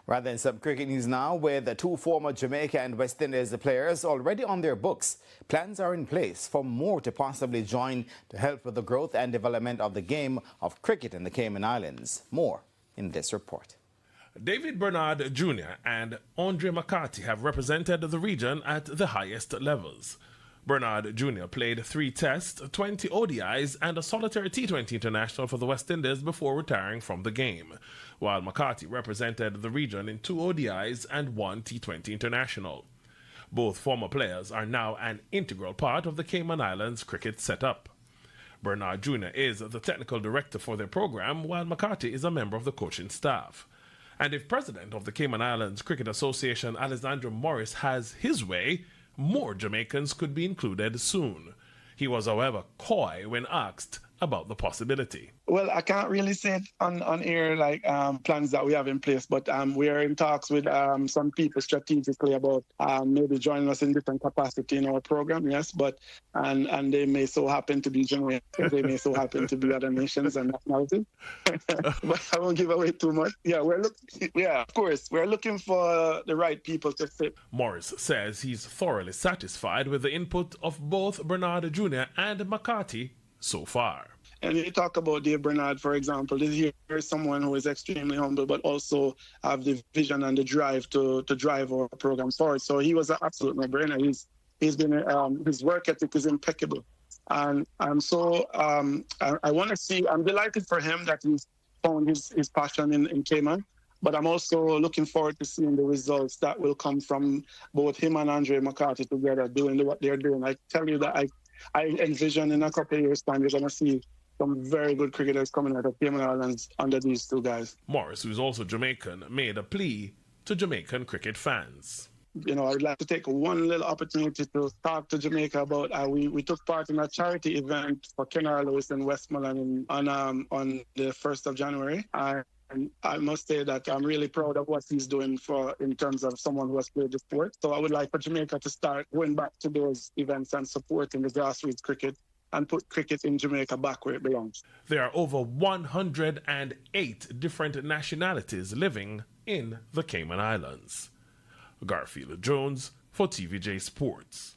Rather than some cricket news now, with the two former Jamaica and West Indies players already on their books, plans are in place for more to possibly join to help with the growth and development of the game of cricket in the Cayman Islands. More in this report. David Bernard Jr. and Andre McCarthy have represented the region at the highest levels. Bernard Jr. played 3 tests, 20 ODIs and a solitary T20 international for the West Indies before retiring from the game, while McCarthy represented the region in 2 ODIs and 1 T20 international. Both former players are now an integral part of the Cayman Islands cricket setup. Bernard Jr. is the technical director for their program, while McCarthy is a member of the coaching staff. And if president of the Cayman Islands Cricket Association Alexander Morris has his way, more Jamaicans could be included soon. He was, however, coy when asked about the possibility. Well, I can't really say it on air like plans that we have in place, but we are in talks with some people strategically about maybe joining us in different capacity in our program, yes, but and they may so happen to be Jamaican, they may so happen to be other nations and nationalities. But I won't give away too much. Yeah, of course, we're looking for the right people to fit. Morris says he's thoroughly satisfied with the input of both Bernard Jr. and McCarthy so far. And you talk about Dave Bernard, for example, here is someone who is extremely humble, but also have the vision and the drive to drive our program forward. So he was an absolute no-brainer. He's been his work ethic is impeccable, and I'm so I want to see. I'm delighted for him that he's found his passion in Cayman, but I'm also looking forward to seeing the results that will come from both him and Andre McCarthy together doing what they're doing. I tell you that I envision in a couple of years' time you're going to see some very good cricketers coming out of Cayman Islands under these 2 guys. Morris, who's also Jamaican, made a plea to Jamaican cricket fans. You know, I would like to take one little opportunity to talk to Jamaica about we took part in a charity event for Kenara Lewis in Westmoreland on the 1st of January. And I must say that I'm really proud of what he's doing in terms of someone who has played the sport. So I would like for Jamaica to start going back to those events and supporting the grassroots cricket and put cricket in Jamaica back where it belongs. There are over 108 different nationalities living in the Cayman Islands. Garfield Jones for TVJ Sports.